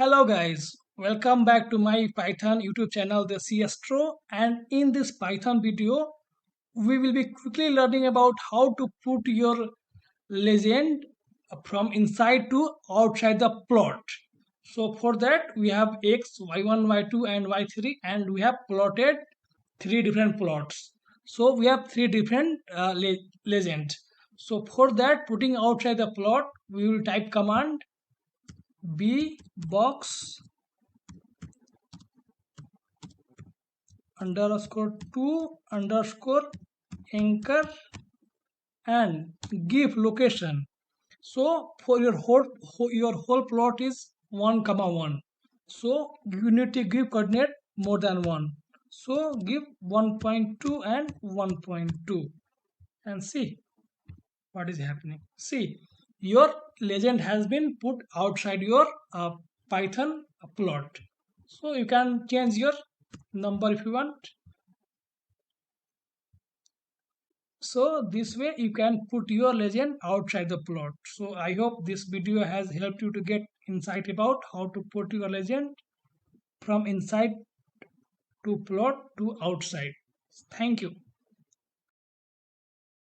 Hello guys, welcome back to my Python YouTube channel, the ASTRO. And in this Python video, we will be quickly learning about how to put your legend from inside to outside the plot. So for that, we have x, y1, y2 and y3, and we have plotted three different plots. So we have three different legends. So for that, putting outside the plot, we will type command b box underscore 2 underscore anchor and give location. So for your whole plot is 1 comma 1, so you need to give coordinate more than 1. So give 1.2 and 1.2 and see what is happening. See, your legend has been put outside your Python plot. So you can change your number if you want. So this way you can put your legend outside the plot. So I hope this video has helped you to get insight about how to put your legend from inside to plot to outside. Thank you.